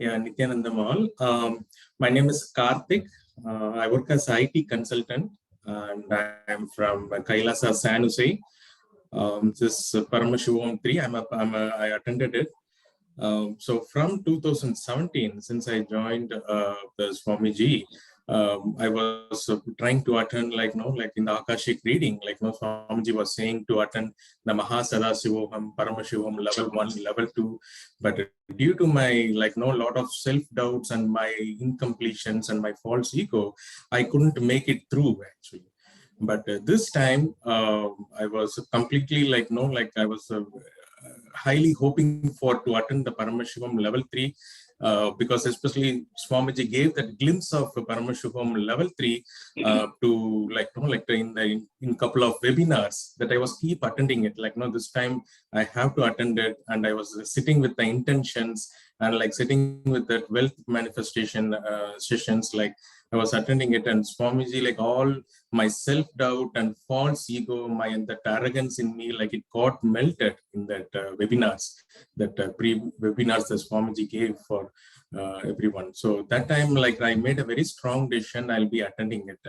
Yeah, Nityanandam all. My name is Karthik. I work as IT consultant, and I'm from KAILASA, San Jose. This Paramashivoham 3, I attended it. So from 2017, since I joined the SWAMIJI, I was trying to attend, like in the Akashic reading, Swamiji was saying to attend the Mahasadaasivoham, Paramashivoham level 1, level 2. But due to my, lot of self-doubts and my incompletions and my false ego, I couldn't make it through actually. But this time, I was completely I was highly hoping for to attend the Paramashivam level 3 because especially Swamiji gave that glimpse of Paramashivam level 3 to in couple of webinars that I was keep attending it. This time I have to attend it, and I was sitting with the intentions and sitting with that wealth manifestation sessions. I was attending it, and Swamiji, all my self-doubt and false ego, and that arrogance in me, it got melted in that webinars, that pre-webinars that Swamiji gave for everyone. So that time, I made a very strong decision, I'll be attending it.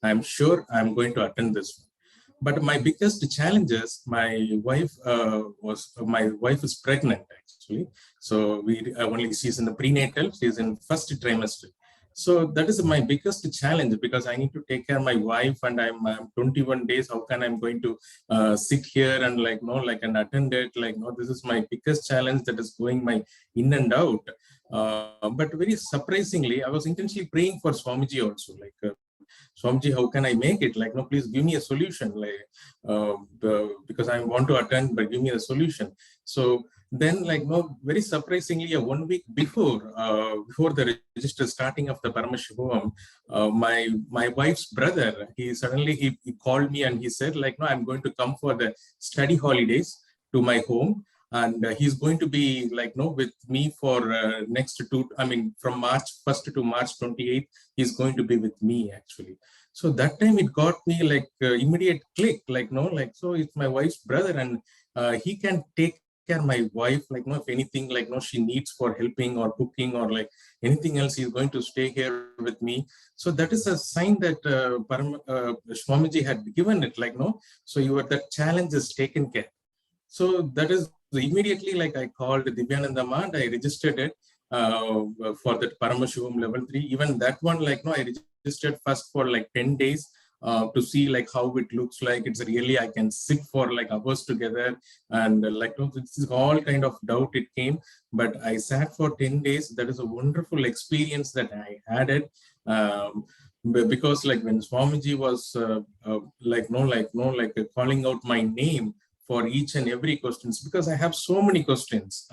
I'm sure I'm going to attend this one. But my biggest challenge is my wife is pregnant actually. So she's in the prenatal, she's in first trimester. So that is my biggest challenge, because I need to take care of my wife, and I'm 21 days. How can I'm going to sit here and and attend it? This is my biggest challenge that is going my in and out. But very surprisingly, I was intentionally praying for Swamiji also. Swamiji, how can I make it? Please give me a solution. Because I want to attend, but give me a solution. So then, very surprisingly, 1 week before the register starting of the Paramashivoham, my wife's brother, he called me and he said, no, I'm going to come for the study holidays to my home. And he's going to be with me for next from March 1st to March 28th, he's going to be with me actually. So that time it got me immediate click, so it's my wife's brother, and he can take care of my wife, if anything, she needs for helping or cooking or anything else, he's going to stay here with me. So that is a sign that Swamiji had given it, so that challenge is taken care. So that is immediately, I called Divyanandama and I registered it for that Paramashivam level 3. Even that one, I registered first for 10 days to see how it looks like. It's really, I can sit for hours together, and this is all kind of doubt it came. But I sat for 10 days. That is a wonderful experience that I had it. Because when Swamiji was calling out my name for each and every questions, because I have so many questions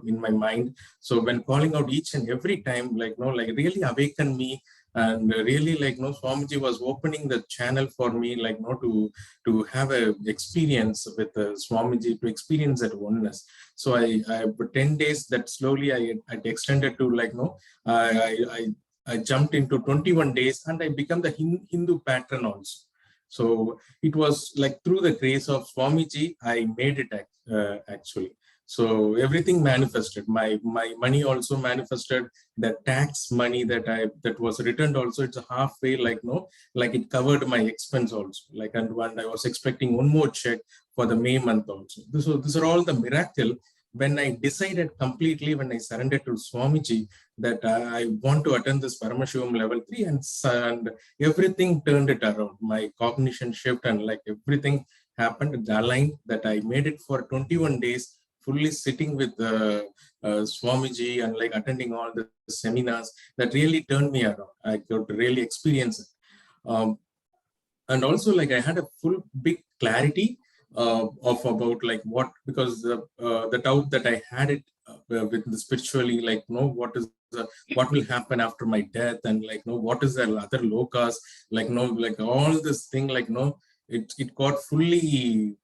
in my mind. So when calling out each and every time, really awakened me, and really Swamiji was opening the channel for me, to have a experience with Swamiji, to experience that oneness. So I 10 days that slowly I extended to I jumped into 21 days, and I become the Hindu patron also. So it was through the grace of Swamiji, I made it actually. So everything manifested. My money also manifested. The tax money that was returned also, it's a halfway, it covered my expense also. And I was expecting one more check for the May month also. These are all the miracle. When I decided completely, when I surrendered to Swamiji, that I want to attend this Paramashivam level 3, and everything turned it around. My cognition shift and everything happened, aligned, that I made it for 21 days, fully sitting with Swamiji and attending all the seminars. That really turned me around. I could really experience it. And also I had a full big clarity of about what, because the doubt that I had it with the spiritually, what will happen after my death, and what is the other Lokas, all this thing, it got fully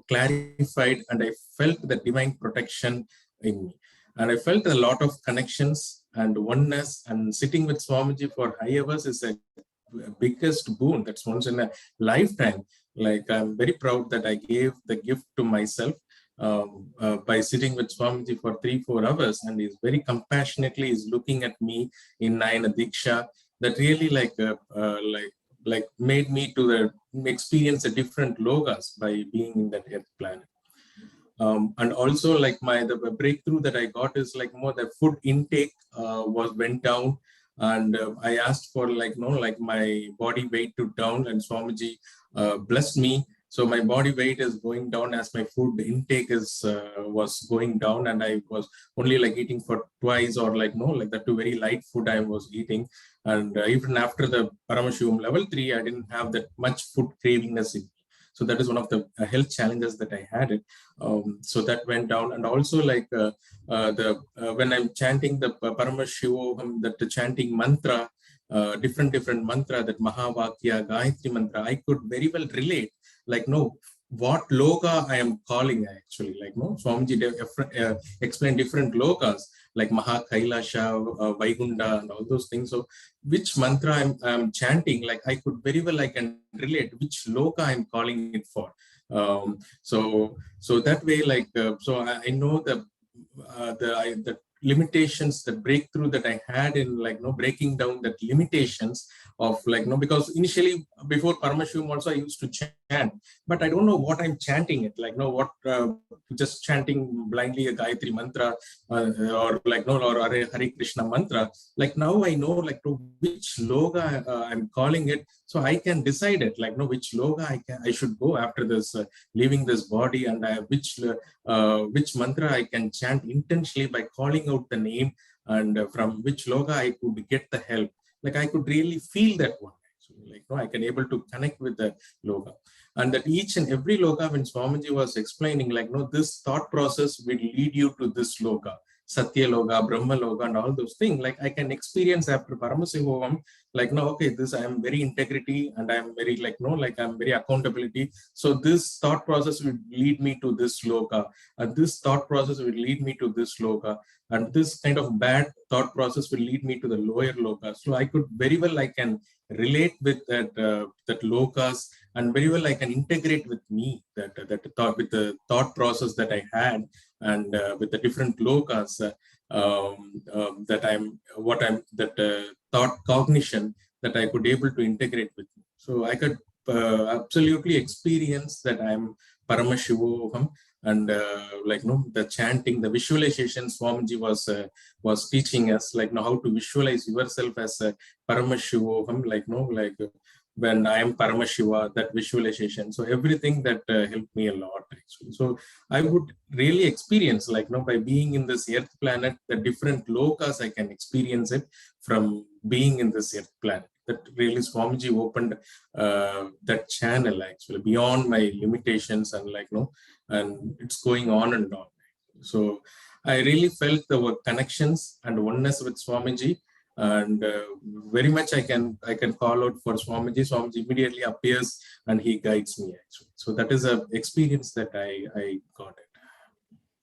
clarified, and I felt the divine protection in me. And I felt a lot of connections and oneness, and sitting with Swamiji for high hours is a biggest boon. That's once in a lifetime. I'm very proud that I gave the gift to myself, by sitting with Swamiji for 3-4 hours, and he's very compassionately is looking at me in Nayana Diksha. That really made me to experience a different logas by being in that earth planet. And also like the breakthrough that I got is like more the food intake went down, and I asked for my body weight to down, and Swamiji blessed me. So my body weight is going down as my food intake was going down, and I was only like eating for twice or that two very light food I was eating. And even after the Paramashivoham level 3, I didn't have that much food cravingness in me. So that is one of the health challenges that I had. So that went down. And also when I'm chanting the Paramashivoham, that the chanting mantra, different mantra, that Mahavakya, Gayatri mantra, I could very well relate, what loka I am calling actually. Swamiji explained different lokas, like Maha KAILASA, Vaikunta, and all those things. So which mantra I'm chanting, I could very well, I can relate which loka I'm calling it for. So that way, so I know the limitations, the breakthrough that I had in breaking down that limitations of because initially before Paramashivam also I used to chant, but I don't know what I'm chanting it, just chanting blindly a Gayatri mantra or or Hare Krishna mantra. Now I know to which loga I'm calling it, so I can decide it which loga I should go after this leaving this body, and which mantra I can chant intentionally by calling out the name, and from which loga I could get the help. I could really feel that one. Actually. I can able to connect with the loga, and that each and every loga, when Swamiji was explaining, this thought process will lead you to this loga, Satya Loga, Brahma Loga, and all those things. I can experience after Paramashivoham, okay, this I am very integrity, and I am very I'm very accountability. So this thought process will lead me to this loka, and this thought process will lead me to this loka, and this kind of bad thought process will lead me to the lower loka. So I could very well I can relate with that lokas, and very well I can integrate with me that thought with the thought process that I had, and with the different lokas thought cognition that I could able to integrate with me. So I could absolutely experience that I'm Paramashivoham, and the chanting, the visualization Swamiji was teaching us, how to visualize yourself as a Paramashivoham, when I am Paramashiva, that visualization. So everything that helped me a lot actually. So I would really experience by being in this earth planet, the different lokas I can experience it from being in this earth planet. That really Swamiji opened that channel actually beyond my limitations, and and it's going on and on. So I really felt the connections and oneness with Swamiji, and very much I can call out for Swamiji. Swamiji immediately appears and he guides me actually. So that is a experience that I got it.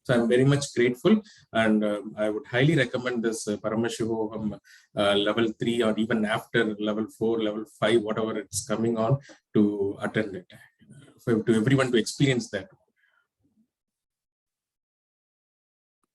So I'm very much grateful, and I would highly recommend this Paramashivoham level 3, or even after level 4, level 5, whatever it's coming on, to attend it, to everyone to experience that.